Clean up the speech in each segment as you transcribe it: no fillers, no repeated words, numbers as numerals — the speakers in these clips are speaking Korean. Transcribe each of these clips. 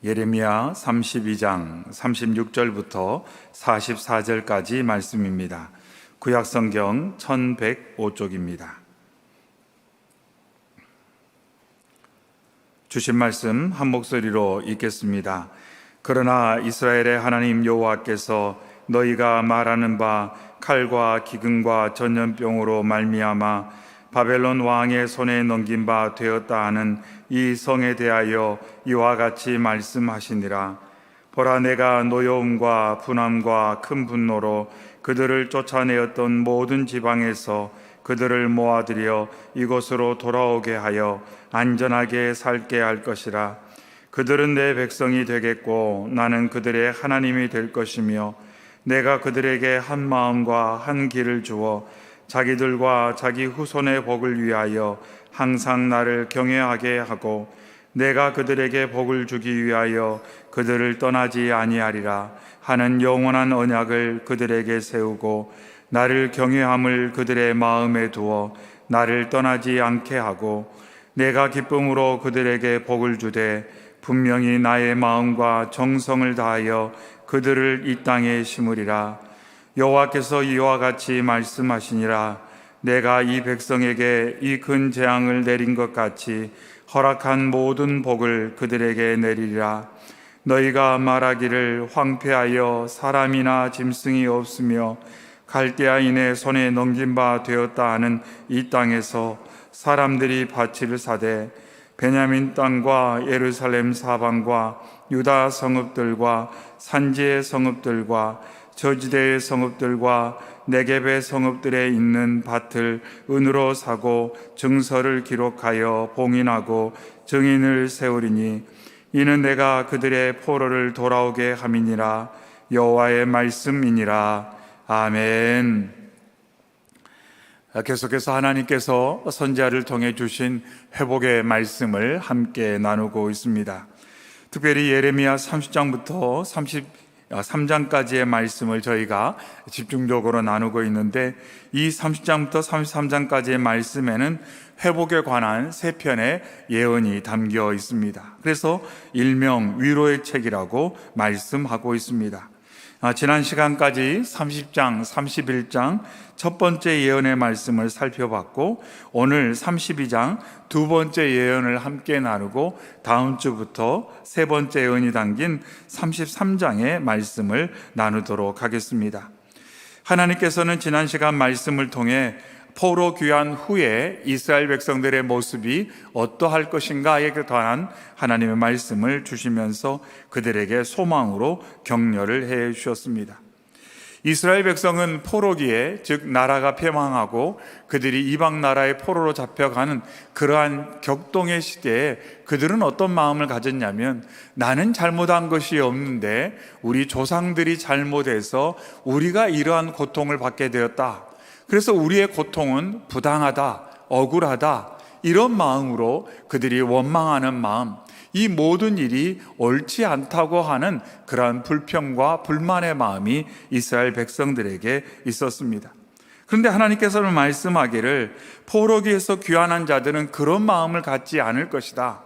예레미야 32장 36절부터 44절까지 말씀입니다. 구약성경 1105쪽입니다. 주신 말씀 한 목소리로 읽겠습니다. 그러나 이스라엘의 하나님 여호와께서 너희가 말하는 바 칼과 기근과 전염병으로 말미암아 바벨론 왕의 손에 넘긴 바 되었다 하는 이 성에 대하여 이와 같이 말씀하시니라. 보라, 내가 노여움과 분함과 큰 분노로 그들을 쫓아내었던 모든 지방에서 그들을 모아들여 이곳으로 돌아오게 하여 안전하게 살게 할 것이라. 그들은 내 백성이 되겠고 나는 그들의 하나님이 될 것이며 내가 그들에게 한 마음과 한 길을 주어 자기들과 자기 후손의 복을 위하여 항상 나를 경외하게 하고 내가 그들에게 복을 주기 위하여 그들을 떠나지 아니하리라 하는 영원한 언약을 그들에게 세우고 나를 경외함을 그들의 마음에 두어 나를 떠나지 않게 하고 내가 기쁨으로 그들에게 복을 주되 분명히 나의 마음과 정성을 다하여 그들을 이 땅에 심으리라. 여호와께서 이와 같이 말씀하시니라. 내가 이 백성에게 이 큰 재앙을 내린 것 같이 허락한 모든 복을 그들에게 내리리라. 너희가 말하기를 황폐하여 사람이나 짐승이 없으며 갈대아인의 손에 넘긴 바 되었다 하는 이 땅에서 사람들이 밭을 사되 베냐민 땅과 예루살렘 사방과 유다 성읍들과 산지의 성읍들과 저지대의 성읍들과 네겝의 성읍들에 있는 밭을 은으로 사고 증서를 기록하여 봉인하고 증인을 세우리니 이는 내가 그들의 포로를 돌아오게 함이니라. 여호와의 말씀이니라. 아멘. 계속해서 하나님께서 선지자를 통해 주신 회복의 말씀을 함께 나누고 있습니다. 특별히 예레미야 30장부터 33장까지의 말씀을 저희가 집중적으로 나누고 있는데, 이 30장부터 33장까지의 말씀에는 회복에 관한 세 편의 예언이 담겨 있습니다. 그래서 일명 위로의 책이라고 말씀하고 있습니다. 지난 시간까지 30장, 31장 첫 번째 예언의 말씀을 살펴봤고, 오늘 32장 두 번째 예언을 함께 나누고 다음 주부터 세 번째 예언이 담긴 33장의 말씀을 나누도록 하겠습니다. 하나님께서는 지난 시간 말씀을 통해 포로 귀환 후에 이스라엘 백성들의 모습이 어떠할 것인가에 관한 하나님의 말씀을 주시면서 그들에게 소망으로 격려를 해 주셨습니다. 이스라엘 백성은 포로기에, 즉 나라가 패망하고 그들이 이방 나라의 포로로 잡혀가는 그러한 격동의 시대에 그들은 어떤 마음을 가졌냐면, 나는 잘못한 것이 없는데 우리 조상들이 잘못해서 우리가 이러한 고통을 받게 되었다. 그래서 우리의 고통은 부당하다, 억울하다, 이런 마음으로 그들이 원망하는 마음, 이 모든 일이 옳지 않다고 하는 그러한 불평과 불만의 마음이 이스라엘 백성들에게 있었습니다. 그런데 하나님께서는 말씀하기를 포로기에서 귀환한 자들은 그런 마음을 갖지 않을 것이다.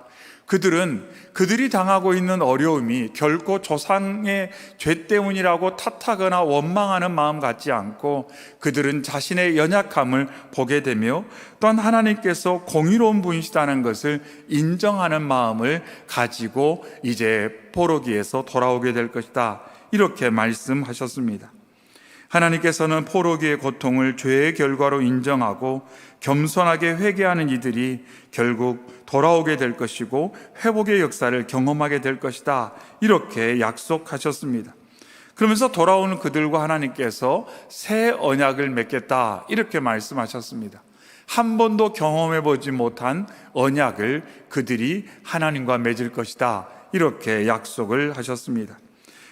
그들이 당하고 있는 어려움이 결코 조상의 죄 때문이라고 탓하거나 원망하는 마음 갖지 않고, 그들은 자신의 연약함을 보게 되며 또한 하나님께서 공의로운 분이시다는 것을 인정하는 마음을 가지고 이제 포로기에서 돌아오게 될 것이다, 이렇게 말씀하셨습니다. 하나님께서는 포로기의 고통을 죄의 결과로 인정하고 겸손하게 회개하는 이들이 결국 돌아오게 될 것이고 회복의 역사를 경험하게 될 것이다, 이렇게 약속하셨습니다. 그러면서 돌아오는 그들과 하나님께서 새 언약을 맺겠다, 이렇게 말씀하셨습니다. 한 번도 경험해 보지 못한 언약을 그들이 하나님과 맺을 것이다, 이렇게 약속을 하셨습니다.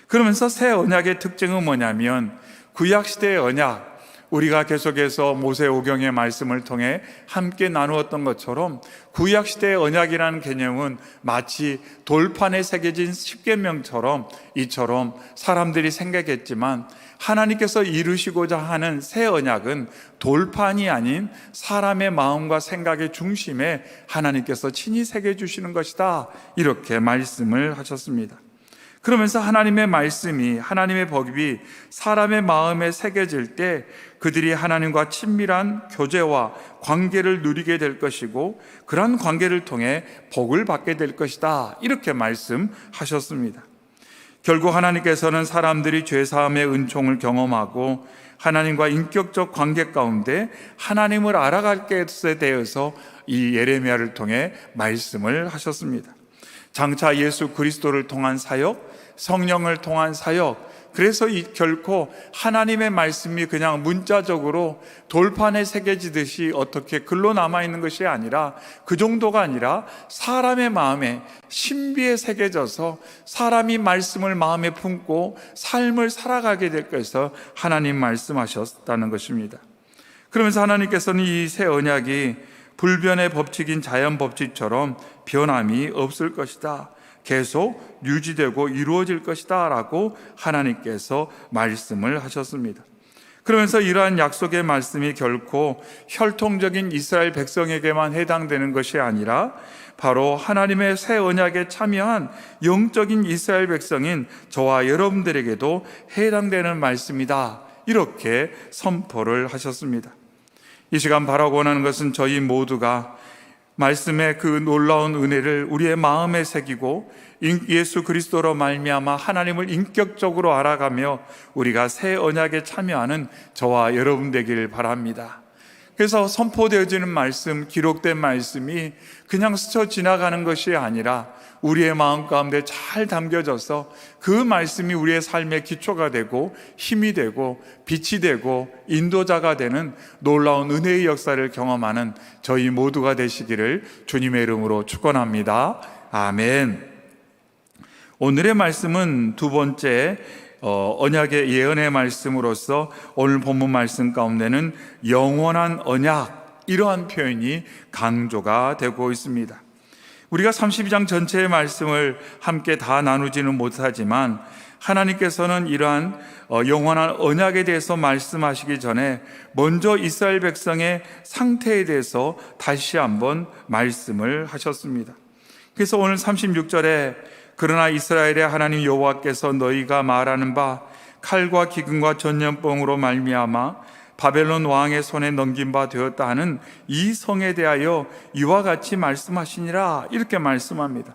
그러면서 새 언약의 특징은 뭐냐면, 구약시대의 언약, 우리가 계속해서 모세오경의 말씀을 통해 함께 나누었던 것처럼 구약시대의 언약이라는 개념은 마치 돌판에 새겨진 십계명처럼 이처럼 사람들이 생각했지만, 하나님께서 이루시고자 하는 새 언약은 돌판이 아닌 사람의 마음과 생각의 중심에 하나님께서 친히 새겨주시는 것이다, 이렇게 말씀을 하셨습니다. 그러면서 하나님의 말씀이, 하나님의 법이 사람의 마음에 새겨질 때 그들이 하나님과 친밀한 교제와 관계를 누리게 될 것이고, 그러한 관계를 통해 복을 받게 될 것이다, 이렇게 말씀하셨습니다. 결국 하나님께서는 사람들이 죄사함의 은총을 경험하고 하나님과 인격적 관계 가운데 하나님을 알아갈 것에 대해서 이 예레미야를 통해 말씀을 하셨습니다. 장차 예수 그리스도를 통한 사역, 성령을 통한 사역, 그래서 결코 하나님의 말씀이 그냥 문자적으로 돌판에 새겨지듯이 어떻게 글로 남아있는 것이 아니라, 그 정도가 아니라 사람의 마음에 신비에 새겨져서 사람이 말씀을 마음에 품고 삶을 살아가게 될 것에서 하나님 말씀하셨다는 것입니다. 그러면서 하나님께서는 이 새 언약이 불변의 법칙인 자연 법칙처럼 변함이 없을 것이다, 계속 유지되고 이루어질 것이다 라고 하나님께서 말씀을 하셨습니다. 그러면서 이러한 약속의 말씀이 결코 혈통적인 이스라엘 백성에게만 해당되는 것이 아니라 바로 하나님의 새 언약에 참여한 영적인 이스라엘 백성인 저와 여러분들에게도 해당되는 말씀이다, 이렇게 선포를 하셨습니다. 이 시간 바라고 원하는 것은 저희 모두가 말씀의 그 놀라운 은혜를 우리의 마음에 새기고 예수 그리스도로 말미암아 하나님을 인격적으로 알아가며 우리가 새 언약에 참여하는 저와 여러분 되기를 바랍니다. 그래서 선포되어지는 말씀, 기록된 말씀이 그냥 스쳐 지나가는 것이 아니라 우리의 마음 가운데 잘 담겨져서 그 말씀이 우리의 삶의 기초가 되고 힘이 되고 빛이 되고 인도자가 되는 놀라운 은혜의 역사를 경험하는 저희 모두가 되시기를 주님의 이름으로 축원합니다. 아멘. 오늘의 말씀은 두 번째 언약의 예언의 말씀으로서 오늘 본문 말씀 가운데는 영원한 언약, 이러한 표현이 강조가 되고 있습니다. 우리가 32장 전체의 말씀을 함께 다 나누지는 못하지만 하나님께서는 이러한 영원한 언약에 대해서 말씀하시기 전에 먼저 이스라엘 백성의 상태에 대해서 다시 한번 말씀을 하셨습니다. 그래서 오늘 36절에 그러나 이스라엘의 하나님 여호와께서 너희가 말하는 바 칼과 기근과 전염병으로 말미암아 바벨론 왕의 손에 넘긴 바 되었다 하는 이 성에 대하여 이와 같이 말씀하시니라, 이렇게 말씀합니다.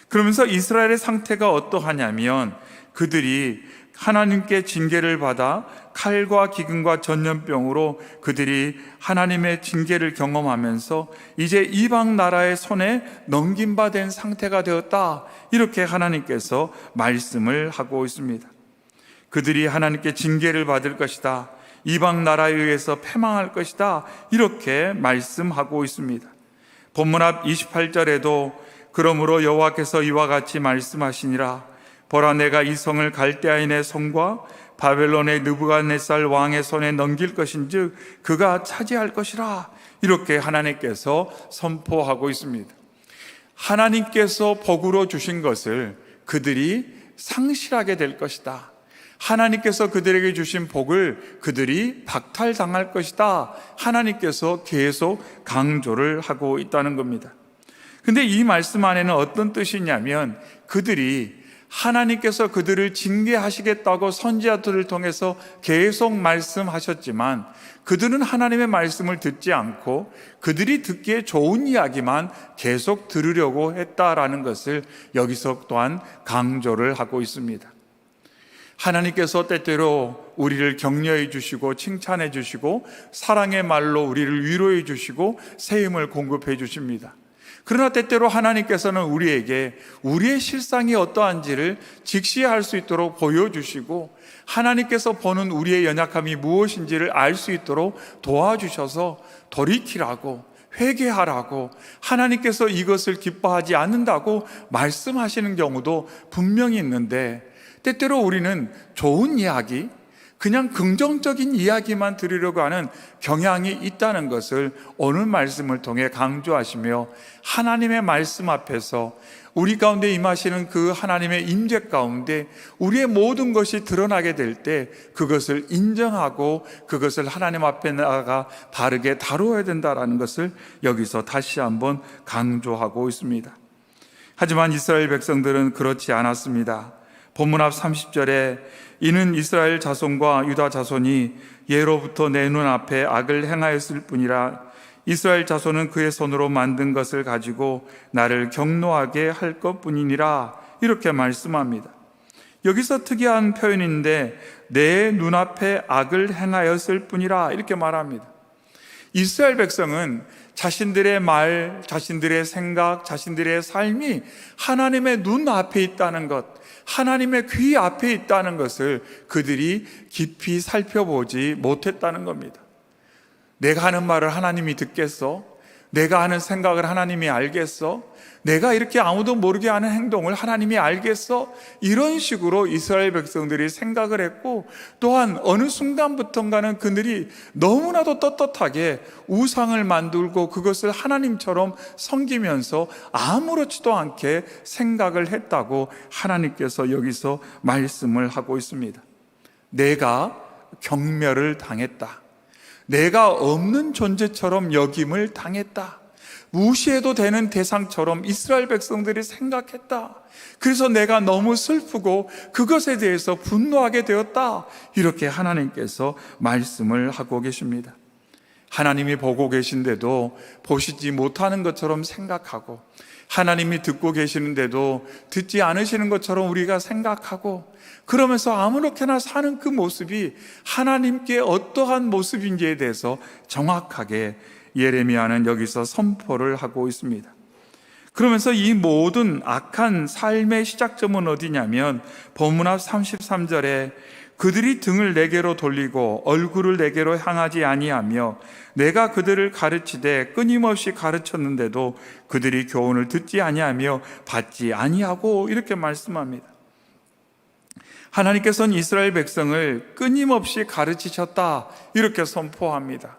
그러면서 이스라엘의 상태가 어떠하냐면 그들이 하나님께 징계를 받아 칼과 기근과 전염병으로 그들이 하나님의 징계를 경험하면서 이제 이방 나라의 손에 넘긴 바 된 상태가 되었다, 이렇게 하나님께서 말씀을 하고 있습니다. 그들이 하나님께 징계를 받을 것이다, 이방 나라에 의해서 패망할 것이다, 이렇게 말씀하고 있습니다. 본문 앞 28절에도 그러므로 여호와께서 이와 같이 말씀하시니라 보라 내가 이 성을 갈대아인의 손과 바벨론의 느부갓네살 왕의 손에 넘길 것인즉 그가 차지할 것이라, 이렇게 하나님께서 선포하고 있습니다. 하나님께서 복으로 주신 것을 그들이 상실하게 될 것이다, 하나님께서 그들에게 주신 복을 그들이 박탈당할 것이다, 하나님께서 계속 강조를 하고 있다는 겁니다. 근데 이 말씀 안에는 어떤 뜻이냐면 그들이 하나님께서 그들을 징계하시겠다고 선지자들을 통해서 계속 말씀하셨지만 그들은 하나님의 말씀을 듣지 않고 그들이 듣기에 좋은 이야기만 계속 들으려고 했다라는 것을 여기서 또한 강조를 하고 있습니다. 하나님께서 때때로 우리를 격려해 주시고 칭찬해 주시고 사랑의 말로 우리를 위로해 주시고 새 힘을 공급해 주십니다. 그러나 때때로 하나님께서는 우리에게 우리의 실상이 어떠한지를 직시할 수 있도록 보여주시고 하나님께서 보는 우리의 연약함이 무엇인지를 알 수 있도록 도와주셔서 돌이키라고, 회개하라고, 하나님께서 이것을 기뻐하지 않는다고 말씀하시는 경우도 분명히 있는데, 때때로 우리는 좋은 이야기, 그냥 긍정적인 이야기만 들으려고 하는 경향이 있다는 것을 오늘 말씀을 통해 강조하시며, 하나님의 말씀 앞에서 우리 가운데 임하시는 그 하나님의 임재 가운데 우리의 모든 것이 드러나게 될 때 그것을 인정하고 그것을 하나님 앞에 나아가 바르게 다루어야 된다는 것을 여기서 다시 한번 강조하고 있습니다. 하지만 이스라엘 백성들은 그렇지 않았습니다. 본문 앞 30절에 이는 이스라엘 자손과 유다 자손이 예로부터 내 눈앞에 악을 행하였을 뿐이라, 이스라엘 자손은 그의 손으로 만든 것을 가지고 나를 경노하게 할 것뿐이니라, 이렇게 말씀합니다. 여기서 특이한 표현인데 내 눈앞에 악을 행하였을 뿐이라 이렇게 말합니다. 이스라엘 백성은 자신들의 말, 자신들의 생각, 자신들의 삶이 하나님의 눈앞에 있다는 것, 하나님의 귀 앞에 있다는 것을 그들이 깊이 살펴보지 못했다는 겁니다. 내가 하는 말을 하나님이 듣겠어? 내가 하는 생각을 하나님이 알겠어? 내가 이렇게 아무도 모르게 하는 행동을 하나님이 알겠어? 이런 식으로 이스라엘 백성들이 생각을 했고, 또한 어느 순간부터인가는 그들이 너무나도 떳떳하게 우상을 만들고 그것을 하나님처럼 섬기면서 아무렇지도 않게 생각을 했다고 하나님께서 여기서 말씀을 하고 있습니다. 내가 경멸을 당했다, 내가 없는 존재처럼 여김을 당했다, 무시해도 되는 대상처럼 이스라엘 백성들이 생각했다. 그래서 내가 너무 슬프고 그것에 대해서 분노하게 되었다, 이렇게 하나님께서 말씀을 하고 계십니다. 하나님이 보고 계신데도 보시지 못하는 것처럼 생각하고, 하나님이 듣고 계시는데도 듣지 않으시는 것처럼 우리가 생각하고, 그러면서 아무렇게나 사는 그 모습이 하나님께 어떠한 모습인지에 대해서 정확하게 예레미야는 여기서 선포를 하고 있습니다. 그러면서 이 모든 악한 삶의 시작점은 어디냐면 본문 앞 33절에 그들이 등을 내게로 돌리고 얼굴을 내게로 향하지 아니하며 내가 그들을 가르치되 끊임없이 가르쳤는데도 그들이 교훈을 듣지 아니하며 받지 아니하고, 이렇게 말씀합니다. 하나님께서는 이스라엘 백성을 끊임없이 가르치셨다, 이렇게 선포합니다.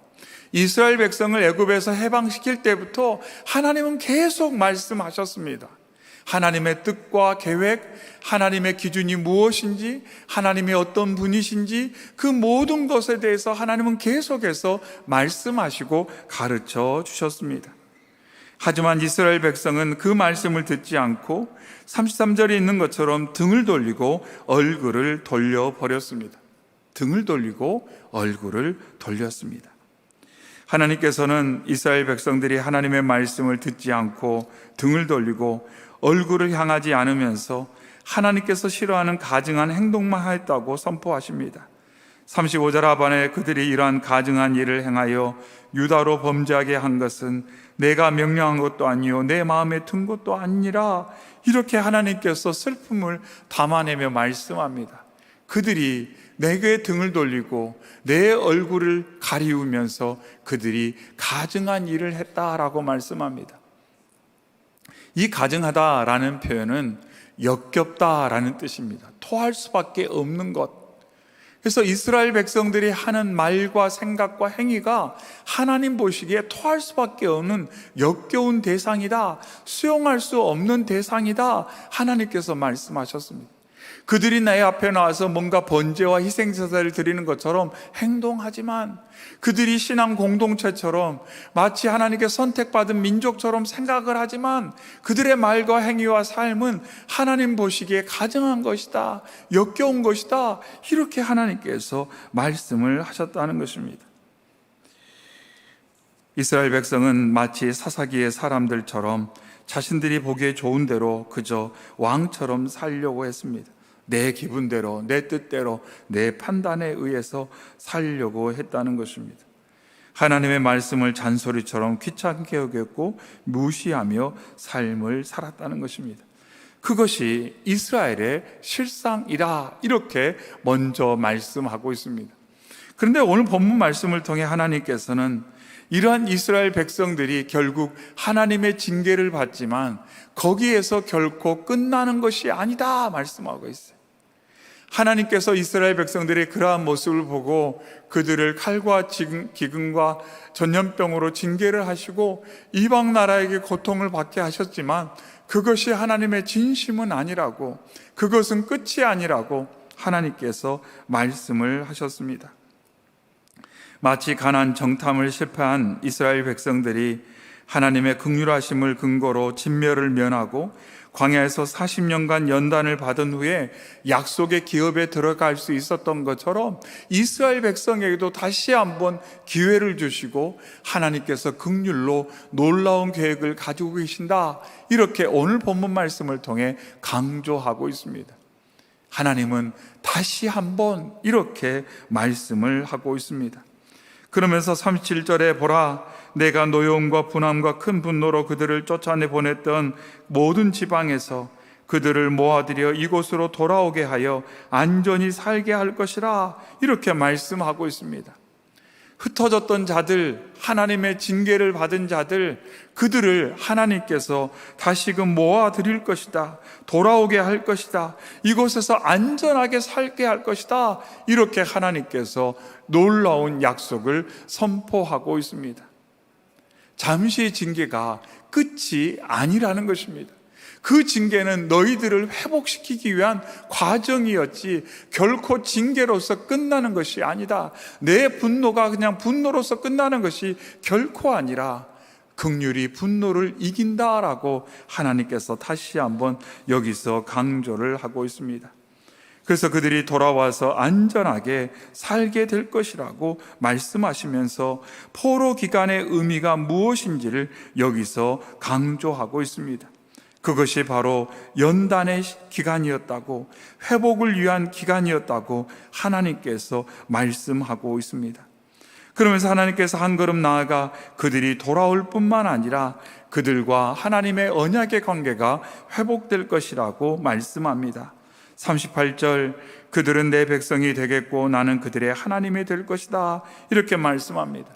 이스라엘 백성을 애굽에서 해방시킬 때부터 하나님은 계속 말씀하셨습니다. 하나님의 뜻과 계획, 하나님의 기준이 무엇인지, 하나님이 어떤 분이신지, 그 모든 것에 대해서 하나님은 계속해서 말씀하시고 가르쳐 주셨습니다. 하지만 이스라엘 백성은 그 말씀을 듣지 않고 33절에 있는 것처럼 등을 돌리고 얼굴을 돌려버렸습니다. 등을 돌리고 얼굴을 돌렸습니다. 하나님께서는 이스라엘 백성들이 하나님의 말씀을 듣지 않고 등을 돌리고 얼굴을 향하지 않으면서 하나님께서 싫어하는 가증한 행동만 하였다고 선포하십니다. 35절 하반에 그들이 이러한 가증한 일을 행하여 유다로 범죄하게 한 것은 내가 명령한 것도 아니요 내 마음에 든 것도 아니라, 이렇게 하나님께서 슬픔을 담아내며 말씀합니다. 그들이 내게 등을 돌리고 내 얼굴을 가리우면서 그들이 가증한 일을 했다라고 말씀합니다. 이 가증하다라는 표현은 역겹다라는 뜻입니다. 토할 수밖에 없는 것. 그래서 이스라엘 백성들이 하는 말과 생각과 행위가 하나님 보시기에 토할 수밖에 없는 역겨운 대상이다, 수용할 수 없는 대상이다, 하나님께서 말씀하셨습니다. 그들이 내 앞에 나와서 뭔가 번제와 희생제사를 드리는 것처럼 행동하지만, 그들이 신앙 공동체처럼 마치 하나님께 선택받은 민족처럼 생각을 하지만, 그들의 말과 행위와 삶은 하나님 보시기에 가증한 것이다, 역겨운 것이다, 이렇게 하나님께서 말씀을 하셨다는 것입니다. 이스라엘 백성은 마치 사사기의 사람들처럼 자신들이 보기에 좋은 대로 그저 왕처럼 살려고 했습니다. 내 기분대로, 내 뜻대로, 내 판단에 의해서 살려고 했다는 것입니다. 하나님의 말씀을 잔소리처럼 귀찮게 여겼고 무시하며 삶을 살았다는 것입니다. 그것이 이스라엘의 실상이다, 이렇게 먼저 말씀하고 있습니다. 그런데 오늘 본문 말씀을 통해 하나님께서는 이러한 이스라엘 백성들이 결국 하나님의 징계를 받지만 거기에서 결코 끝나는 것이 아니다 말씀하고 있어요. 하나님께서 이스라엘 백성들의 그러한 모습을 보고 그들을 칼과 기근과 전염병으로 징계를 하시고 이방 나라에게 고통을 받게 하셨지만 그것이 하나님의 진심은 아니라고, 그것은 끝이 아니라고 하나님께서 말씀을 하셨습니다. 마치 가나안 정탐을 실패한 이스라엘 백성들이 하나님의 긍휼하심을 근거로 진멸을 면하고 광야에서 40년간 연단을 받은 후에 약속의 기업에 들어갈 수 있었던 것처럼 이스라엘 백성에게도 다시 한번 기회를 주시고 하나님께서 긍휼로 놀라운 계획을 가지고 계신다, 이렇게 오늘 본문 말씀을 통해 강조하고 있습니다. 하나님은 다시 한번 이렇게 말씀을 하고 있습니다. 그러면서 37절에 보라, 내가 노여움과 분함과 큰 분노로 그들을 쫓아내 보냈던 모든 지방에서 그들을 모아들여 이곳으로 돌아오게 하여 안전히 살게 할 것이라, 이렇게 말씀하고 있습니다. 흩어졌던 자들, 하나님의 징계를 받은 자들, 그들을 하나님께서 다시금 모아드릴 것이다, 돌아오게 할 것이다, 이곳에서 안전하게 살게 할 것이다, 이렇게 하나님께서 놀라운 약속을 선포하고 있습니다. 잠시의 징계가 끝이 아니라는 것입니다. 그 징계는 너희들을 회복시키기 위한 과정이었지 결코 징계로서 끝나는 것이 아니다. 내 분노가 그냥 분노로서 끝나는 것이 결코 아니라 긍휼이 분노를 이긴다라고 하나님께서 다시 한번 여기서 강조를 하고 있습니다. 그래서 그들이 돌아와서 안전하게 살게 될 것이라고 말씀하시면서 포로 기간의 의미가 무엇인지를 여기서 강조하고 있습니다. 그것이 바로 연단의 기간이었다고, 회복을 위한 기간이었다고 하나님께서 말씀하고 있습니다. 그러면서 하나님께서 한 걸음 나아가 그들이 돌아올 뿐만 아니라 그들과 하나님의 언약의 관계가 회복될 것이라고 말씀합니다. 38절, 그들은 내 백성이 되겠고 나는 그들의 하나님이 될 것이다, 이렇게 말씀합니다.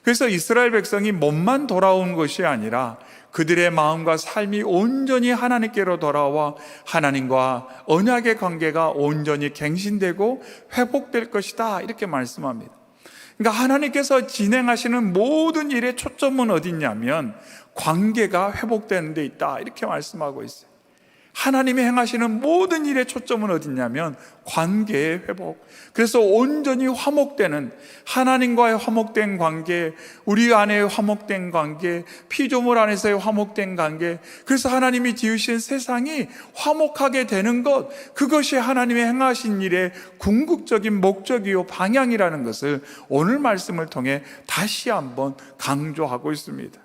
그래서 이스라엘 백성이 몸만 돌아온 것이 아니라 그들의 마음과 삶이 온전히 하나님께로 돌아와 하나님과 언약의 관계가 온전히 갱신되고 회복될 것이다, 이렇게 말씀합니다. 그러니까 하나님께서 진행하시는 모든 일의 초점은 어디 있냐면 관계가 회복되는 데 있다, 이렇게 말씀하고 있어요. 하나님이 행하시는 모든 일의 초점은 어디 있냐면 관계의 회복. 그래서 온전히 화목되는, 하나님과의 화목된 관계, 우리 안에 화목된 관계, 피조물 안에서의 화목된 관계, 그래서 하나님이 지으신 세상이 화목하게 되는 것, 그것이 하나님이 행하신 일의 궁극적인 목적이요 방향이라는 것을 오늘 말씀을 통해 다시 한번 강조하고 있습니다.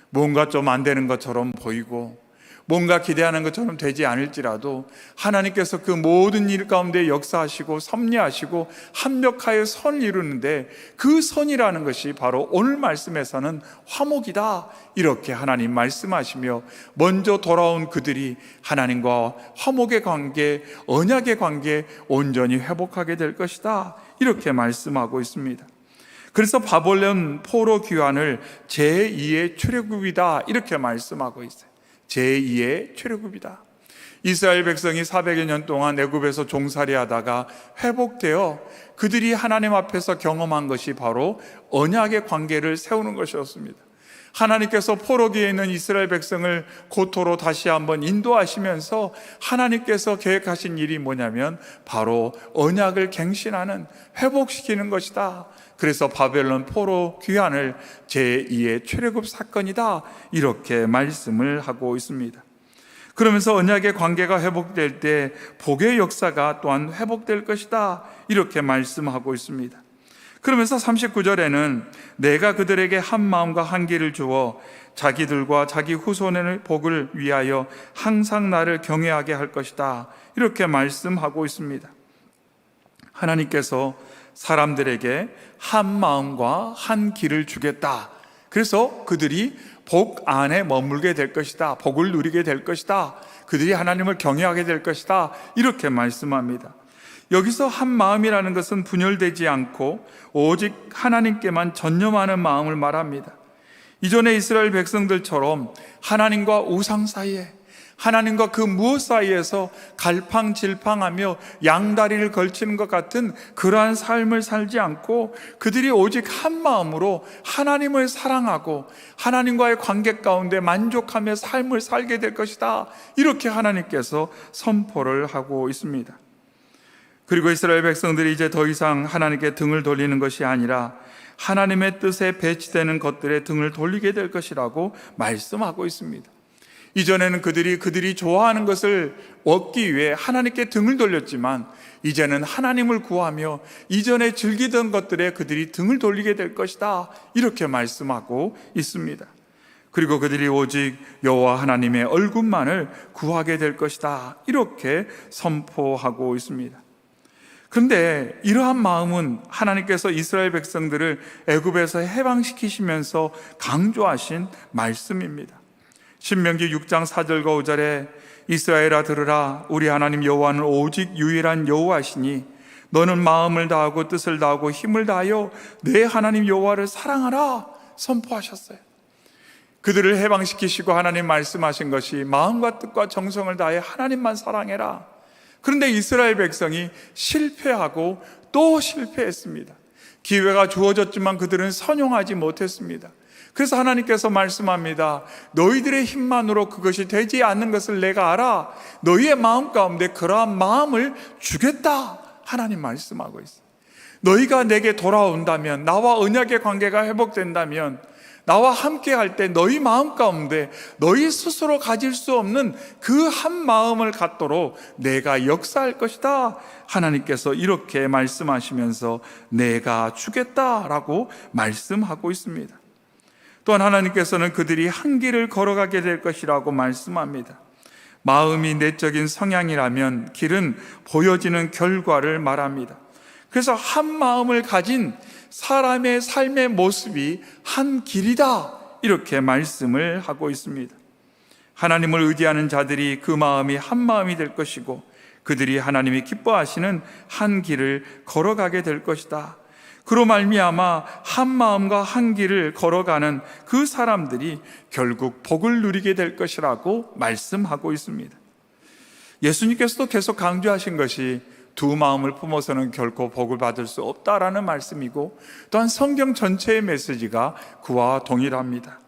뭔가 좀 안 되는 것처럼 보이고 뭔가 기대하는 것처럼 되지 않을지라도 하나님께서 그 모든 일 가운데 역사하시고 섭리하시고 합력하여 선을 이루는데 그 선이라는 것이 바로 오늘 말씀에서는 화목이다, 이렇게 하나님 말씀하시며 먼저 돌아온 그들이 하나님과 화목의 관계, 언약의 관계 온전히 회복하게 될 것이다, 이렇게 말씀하고 있습니다. 그래서 바벨론 포로 귀환을 제2의 출애굽이다, 이렇게 말씀하고 있어요. 제2의 출애굽이다. 이스라엘 백성이 400여 년 동안 애굽에서 종살이하다가 회복되어 그들이 하나님 앞에서 경험한 것이 바로 언약의 관계를 세우는 것이었습니다. 하나님께서 포로기에 있는 이스라엘 백성을 고토로 다시 한번 인도하시면서 하나님께서 계획하신 일이 뭐냐면 바로 언약을 갱신하는, 회복시키는 것이다. 그래서 바벨론 포로 귀환을 제2의 출애굽 사건이다, 이렇게 말씀을 하고 있습니다. 그러면서 언약의 관계가 회복될 때 복의 역사가 또한 회복될 것이다, 이렇게 말씀하고 있습니다. 그러면서 39절에는 내가 그들에게 한 마음과 한 길을 주어 자기들과 자기 후손의 복을 위하여 항상 나를 경외하게 할 것이다, 이렇게 말씀하고 있습니다. 하나님께서 사람들에게 한 마음과 한 길을 주겠다. 그래서 그들이 복 안에 머물게 될 것이다, 복을 누리게 될 것이다, 그들이 하나님을 경외하게 될 것이다, 이렇게 말씀합니다. 여기서 한 마음이라는 것은 분열되지 않고 오직 하나님께만 전념하는 마음을 말합니다. 이전에 이스라엘 백성들처럼 하나님과 우상 사이에, 하나님과 그 무엇 사이에서 갈팡질팡하며 양다리를 걸치는 것 같은 그러한 삶을 살지 않고 그들이 오직 한 마음으로 하나님을 사랑하고 하나님과의 관계 가운데 만족하며 삶을 살게 될 것이다, 이렇게 하나님께서 선포를 하고 있습니다. 그리고 이스라엘 백성들이 이제 더 이상 하나님께 등을 돌리는 것이 아니라 하나님의 뜻에 배치되는 것들에 등을 돌리게 될 것이라고 말씀하고 있습니다. 이전에는 그들이 좋아하는 것을 얻기 위해 하나님께 등을 돌렸지만 이제는 하나님을 구하며 이전에 즐기던 것들에 그들이 등을 돌리게 될 것이다, 이렇게 말씀하고 있습니다. 그리고 그들이 오직 여호와 하나님의 얼굴만을 구하게 될 것이다, 이렇게 선포하고 있습니다. 그런데 이러한 마음은 하나님께서 이스라엘 백성들을 애굽에서 해방시키시면서 강조하신 말씀입니다. 신명기 6장 4절과 5절에 이스라엘아 들으라, 우리 하나님 여호와는 오직 유일한 여호와시니 너는 마음을 다하고 뜻을 다하고 힘을 다하여 내 하나님 여호와를 사랑하라 선포하셨어요. 그들을 해방시키시고 하나님 말씀하신 것이 마음과 뜻과 정성을 다해 하나님만 사랑해라. 그런데 이스라엘 백성이 실패하고 또 실패했습니다. 기회가 주어졌지만 그들은 선용하지 못했습니다. 그래서 하나님께서 말씀합니다. 너희들의 힘만으로 그것이 되지 않는 것을 내가 알아. 너희의 마음 가운데 그러한 마음을 주겠다, 하나님 말씀하고 있어요. 너희가 내게 돌아온다면, 나와 언약의 관계가 회복된다면, 나와 함께 할 때 너희 마음 가운데 너희 스스로 가질 수 없는 그 한 마음을 갖도록 내가 역사할 것이다, 하나님께서 이렇게 말씀하시면서 내가 주겠다라고 말씀하고 있습니다. 또한 하나님께서는 그들이 한 길을 걸어가게 될 것이라고 말씀합니다. 마음이 내적인 성향이라면 길은 보여지는 결과를 말합니다. 그래서 한 마음을 가진 사람의 삶의 모습이 한 길이다, 이렇게 말씀을 하고 있습니다. 하나님을 의지하는 자들이 그 마음이 한 마음이 될 것이고 그들이 하나님이 기뻐하시는 한 길을 걸어가게 될 것이다. 그로 말미암아 한 마음과 한 길을 걸어가는 그 사람들이 결국 복을 누리게 될 것이라고 말씀하고 있습니다. 예수님께서도 계속 강조하신 것이 두 마음을 품어서는 결코 복을 받을 수 없다라는 말씀이고, 또한 성경 전체의 메시지가 그와 동일합니다.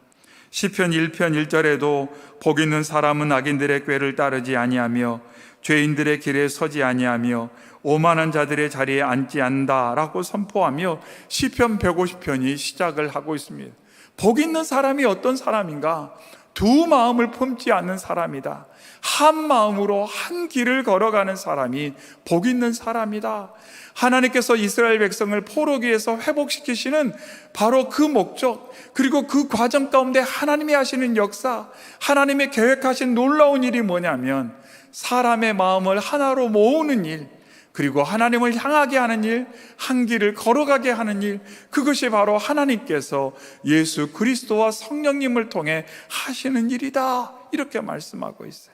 시편 1편 1절에도 복 있는 사람은 악인들의 꾀를 따르지 아니하며 죄인들의 길에 서지 아니하며 오만한 자들의 자리에 앉지 않는다라고 선포하며 시편 150편이 시작을 하고 있습니다. 복 있는 사람이 어떤 사람인가? 두 마음을 품지 않는 사람이다. 한 마음으로 한 길을 걸어가는 사람이 복 있는 사람이다. 하나님께서 이스라엘 백성을 포로기에서 회복시키시는 바로 그 목적, 그리고 그 과정 가운데 하나님이 하시는 역사, 하나님의 계획하신 놀라운 일이 뭐냐면 사람의 마음을 하나로 모으는 일, 그리고 하나님을 향하게 하는 일, 한 길을 걸어가게 하는 일, 그것이 바로 하나님께서 예수 그리스도와 성령님을 통해 하시는 일이다, 이렇게 말씀하고 있어요.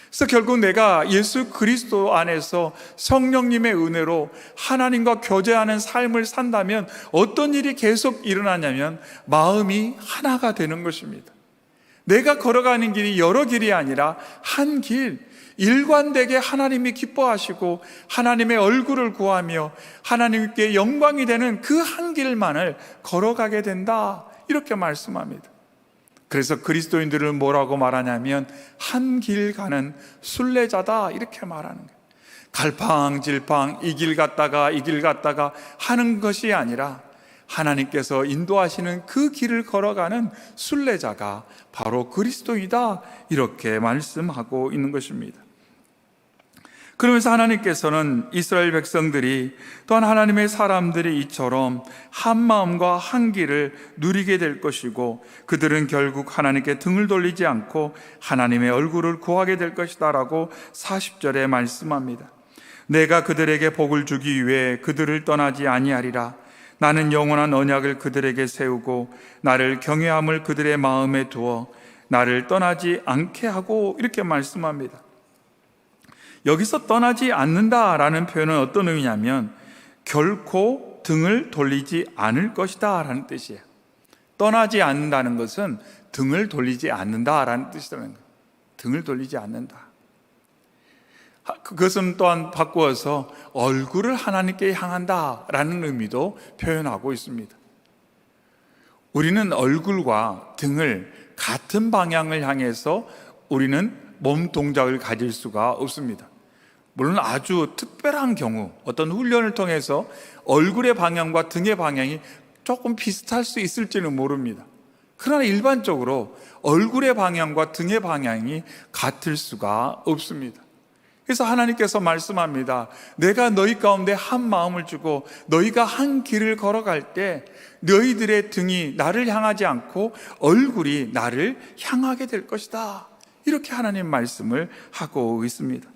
그래서 결국 내가 예수 그리스도 안에서 성령님의 은혜로 하나님과 교제하는 삶을 산다면 어떤 일이 계속 일어나냐면 마음이 하나가 되는 것입니다. 내가 걸어가는 길이 여러 길이 아니라 한 길, 일관되게 하나님이 기뻐하시고 하나님의 얼굴을 구하며 하나님께 영광이 되는 그 한 길만을 걸어가게 된다, 이렇게 말씀합니다. 그래서 그리스도인들을 뭐라고 말하냐면 한 길 가는 순례자다, 이렇게 말하는 거예요. 갈팡질팡 이 길 갔다가 이 길 갔다가 하는 것이 아니라 하나님께서 인도하시는 그 길을 걸어가는 순례자가 바로 그리스도이다, 이렇게 말씀하고 있는 것입니다. 그러면서 하나님께서는 이스라엘 백성들이 또한 하나님의 사람들이 이처럼 한 마음과 한 길을 누리게 될 것이고 그들은 결국 하나님께 등을 돌리지 않고 하나님의 얼굴을 구하게 될 것이다 라고 40절에 말씀합니다. 내가 그들에게 복을 주기 위해 그들을 떠나지 아니하리라. 나는 영원한 언약을 그들에게 세우고 나를 경외함을 그들의 마음에 두어 나를 떠나지 않게 하고, 이렇게 말씀합니다. 여기서 떠나지 않는다라는 표현은 어떤 의미냐면 결코 등을 돌리지 않을 것이다 라는 뜻이에요. 떠나지 않는다는 것은 등을 돌리지 않는다라는 뜻이라는 거예요. 등을 돌리지 않는다. 그것은 또한 바꾸어서 얼굴을 하나님께 향한다라는 의미도 표현하고 있습니다. 우리는 얼굴과 등을 같은 방향을 향해서 우리는 몸 동작을 가질 수가 없습니다. 물론 아주 특별한 경우, 어떤 훈련을 통해서 얼굴의 방향과 등의 방향이 조금 비슷할 수 있을지는 모릅니다. 그러나 일반적으로 얼굴의 방향과 등의 방향이 같을 수가 없습니다. 그래서 하나님께서 말씀합니다. 내가 너희 가운데 한 마음을 주고 너희가 한 길을 걸어갈 때 너희들의 등이 나를 향하지 않고 얼굴이 나를 향하게 될 것이다. 이렇게 하나님 말씀을 하고 있습니다.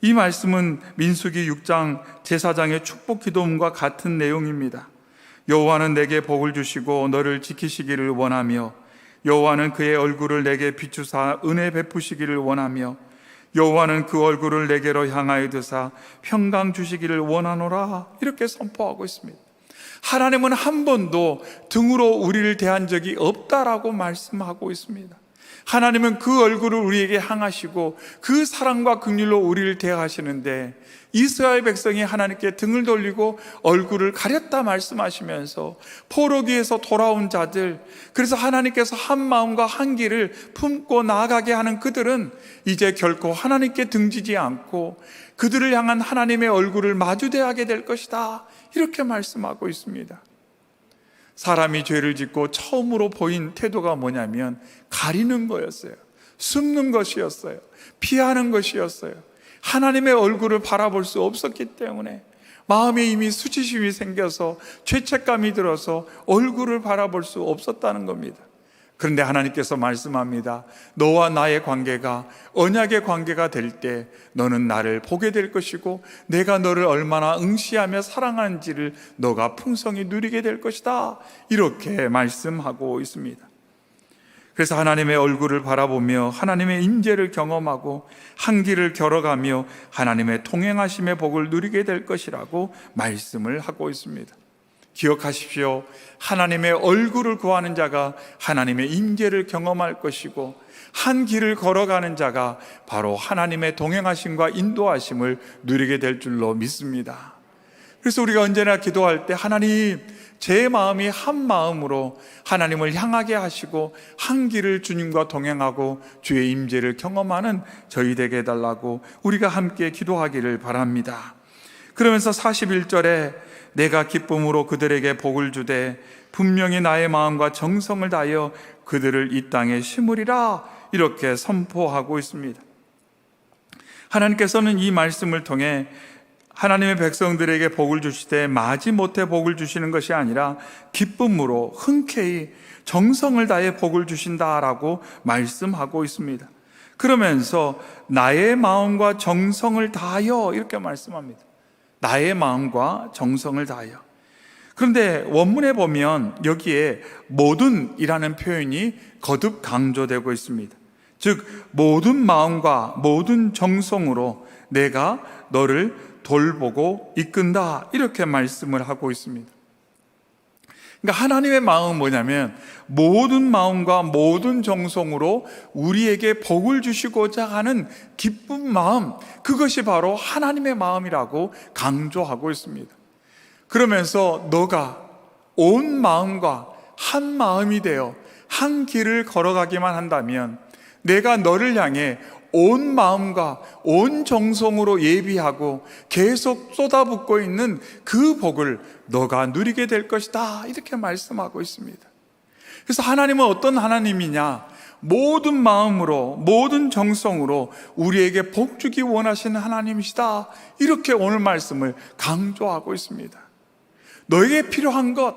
이 말씀은 민수기 6장 제사장의 축복 기도문과 같은 내용입니다. 여호와는 내게 복을 주시고 너를 지키시기를 원하며 여호와는 그의 얼굴을 내게 비추사 은혜 베푸시기를 원하며 여호와는 그 얼굴을 내게로 향하여 드사 평강 주시기를 원하노라. 이렇게 선포하고 있습니다. 하나님은 한 번도 등으로 우리를 대한 적이 없다라고 말씀하고 있습니다. 하나님은 그 얼굴을 우리에게 향하시고 그 사랑과 긍휼로 우리를 대하시는데 이스라엘 백성이 하나님께 등을 돌리고 얼굴을 가렸다 말씀하시면서 포로기에서 돌아온 자들, 그래서 하나님께서 한 마음과 한 길을 품고 나아가게 하는 그들은 이제 결코 하나님께 등지지 않고 그들을 향한 하나님의 얼굴을 마주대하게 될 것이다. 이렇게 말씀하고 있습니다. 사람이 죄를 짓고 처음으로 보인 태도가 뭐냐면 가리는 거였어요. 숨는 것이었어요. 피하는 것이었어요. 하나님의 얼굴을 바라볼 수 없었기 때문에 마음에 이미 수치심이 생겨서 죄책감이 들어서 얼굴을 바라볼 수 없었다는 겁니다. 그런데 하나님께서 말씀합니다. 너와 나의 관계가 언약의 관계가 될 때 너는 나를 보게 될 것이고 내가 너를 얼마나 응시하며 사랑하는지를 너가 풍성히 누리게 될 것이다. 이렇게 말씀하고 있습니다. 그래서 하나님의 얼굴을 바라보며 하나님의 임재를 경험하고 한 길을 걸어가며 하나님의 통행하심의 복을 누리게 될 것이라고 말씀을 하고 있습니다. 기억하십시오. 하나님의 얼굴을 구하는 자가 하나님의 임재를 경험할 것이고 한 길을 걸어가는 자가 바로 하나님의 동행하심과 인도하심을 누리게 될 줄로 믿습니다. 그래서 우리가 언제나 기도할 때 하나님, 제 마음이 한 마음으로 하나님을 향하게 하시고 한 길을 주님과 동행하고 주의 임재를 경험하는 저희 되게 해달라고 우리가 함께 기도하기를 바랍니다. 그러면서 41절에 내가 기쁨으로 그들에게 복을 주되 분명히 나의 마음과 정성을 다하여 그들을 이 땅에 심으리라. 이렇게 선포하고 있습니다. 하나님께서는 이 말씀을 통해 하나님의 백성들에게 복을 주시되 마지못해 복을 주시는 것이 아니라 기쁨으로 흔쾌히 정성을 다해 복을 주신다라고 말씀하고 있습니다. 그러면서 나의 마음과 정성을 다하여 이렇게 말씀합니다. 나의 마음과 정성을 다하여. 그런데 원문에 보면 여기에 모든이라는 표현이 거듭 강조되고 있습니다. 즉 모든 마음과 모든 정성으로 내가 너를 돌보고 이끈다. 이렇게 말씀을 하고 있습니다. 그러니까 하나님의 마음은 뭐냐면 모든 마음과 모든 정성으로 우리에게 복을 주시고자 하는 기쁜 마음, 그것이 바로 하나님의 마음이라고 강조하고 있습니다. 그러면서 너가 온 마음과 한 마음이 되어 한 길을 걸어가기만 한다면 내가 너를 향해 온 마음과 온 정성으로 예비하고 계속 쏟아붓고 있는 그 복을 너가 누리게 될 것이다. 이렇게 말씀하고 있습니다. 그래서 하나님은 어떤 하나님이냐? 모든 마음으로 모든 정성으로 우리에게 복 주기 원하시는 하나님이시다. 이렇게 오늘 말씀을 강조하고 있습니다. 너에게 필요한 것,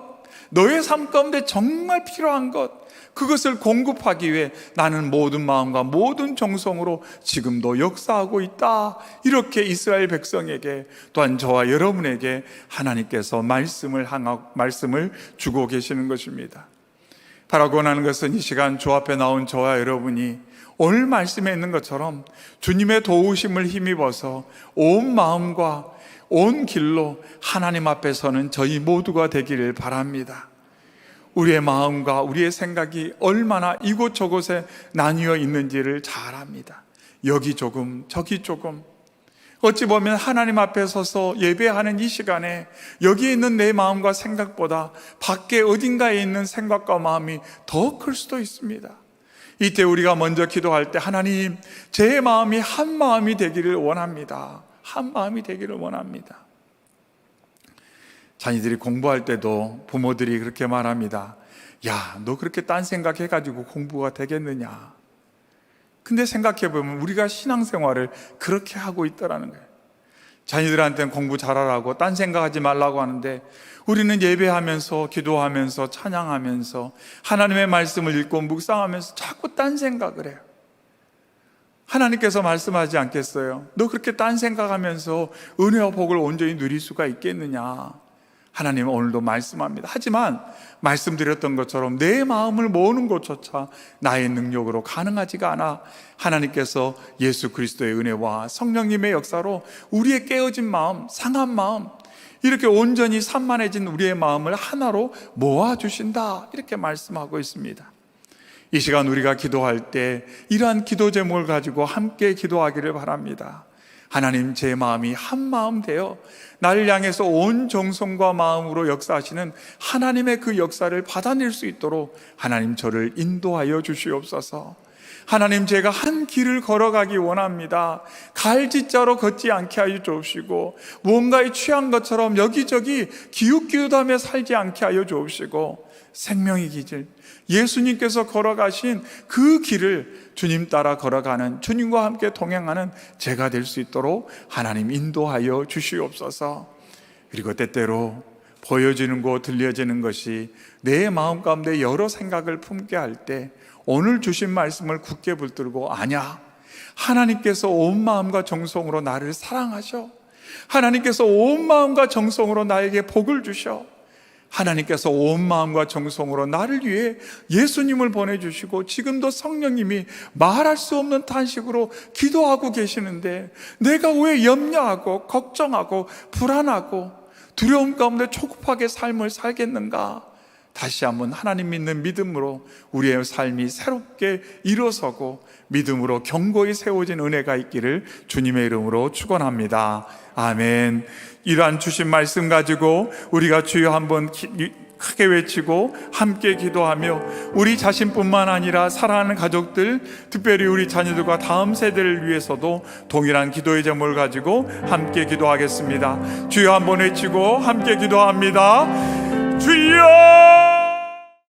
너의 삶 가운데 정말 필요한 것, 그것을 공급하기 위해 나는 모든 마음과 모든 정성으로 지금도 역사하고 있다. 이렇게 이스라엘 백성에게 또한 저와 여러분에게 하나님께서 말씀을 주고 계시는 것입니다. 바라고 원하는 것은 이 시간 주 앞에 나온 저와 여러분이 오늘 말씀에 있는 것처럼 주님의 도우심을 힘입어서 온 마음과 온 길로 하나님 앞에 서는 저희 모두가 되기를 바랍니다. 우리의 마음과 우리의 생각이 얼마나 이곳저곳에 나뉘어 있는지를 잘 압니다. 여기 조금 저기 조금. 어찌 보면 하나님 앞에 서서 예배하는 이 시간에 여기에 있는 내 마음과 생각보다 밖에 어딘가에 있는 생각과 마음이 더 클 수도 있습니다. 이때 우리가 먼저 기도할 때, 하나님, 제 마음이 한 마음이 되기를 원합니다. 한 마음이 되기를 원합니다. 자녀들이 공부할 때도 부모들이 그렇게 말합니다. 야, 너 그렇게 딴 생각해가지고 공부가 되겠느냐. 근데 생각해보면 우리가 신앙생활을 그렇게 하고 있더라는 거예요. 자녀들한테는 공부 잘하라고, 딴 생각하지 말라고 하는데, 우리는 예배하면서, 기도하면서, 찬양하면서, 하나님의 말씀을 읽고 묵상하면서 자꾸 딴 생각을 해요. 하나님께서 말씀하지 않겠어요? 너 그렇게 딴 생각하면서 은혜와 복을 온전히 누릴 수가 있겠느냐? 하나님은 오늘도 말씀합니다. 하지만 말씀드렸던 것처럼 내 마음을 모으는 것조차 나의 능력으로 가능하지가 않아. 하나님께서 예수 그리스도의 은혜와 성령님의 역사로 우리의 깨어진 마음, 상한 마음, 이렇게 온전히 산만해진 우리의 마음을 하나로 모아주신다, 이렇게 말씀하고 있습니다. 이 시간 우리가 기도할 때 이러한 기도 제목을 가지고 함께 기도하기를 바랍니다. 하나님, 제 마음이 한 마음 되어 나를 향해서 온 정성과 마음으로 역사하시는 하나님의 그 역사를 받아낼 수 있도록 하나님, 저를 인도하여 주시옵소서. 하나님, 제가 한 길을 걸어가기 원합니다. 갈짓자로 걷지 않게 하여 주옵시고, 무언가에 취한 것처럼 여기저기 기웃기웃하며 살지 않게 하여 주옵시고, 생명의 길, 예수님께서 걸어가신 그 길을 주님 따라 걸어가는, 주님과 함께 동행하는 제가 될 수 있도록 하나님 인도하여 주시옵소서. 그리고 때때로 보여지는 것, 들려지는 것이 내 마음 가운데 여러 생각을 품게 할 때 오늘 주신 말씀을 굳게 붙들고, 아냐, 하나님께서 온 마음과 정성으로 나를 사랑하셔. 하나님께서 온 마음과 정성으로 나에게 복을 주셔. 하나님께서 온 마음과 정성으로 나를 위해 예수님을 보내주시고 지금도 성령님이 말할 수 없는 탄식으로 기도하고 계시는데 내가 왜 염려하고 걱정하고 불안하고 두려움 가운데 초급하게 삶을 살겠는가? 다시 한번 하나님 믿는 믿음으로 우리의 삶이 새롭게 일어서고 믿음으로 견고히 세워진 은혜가 있기를 주님의 이름으로 축원합니다. 아멘. 이러한 주신 말씀 가지고 우리가 주여 한번 크게 외치고 함께 기도하며 우리 자신뿐만 아니라 사랑하는 가족들, 특별히 우리 자녀들과 다음 세대를 위해서도 동일한 기도의 제목을 가지고 함께 기도하겠습니다. 주여 한번 외치고 함께 기도합니다. 주여!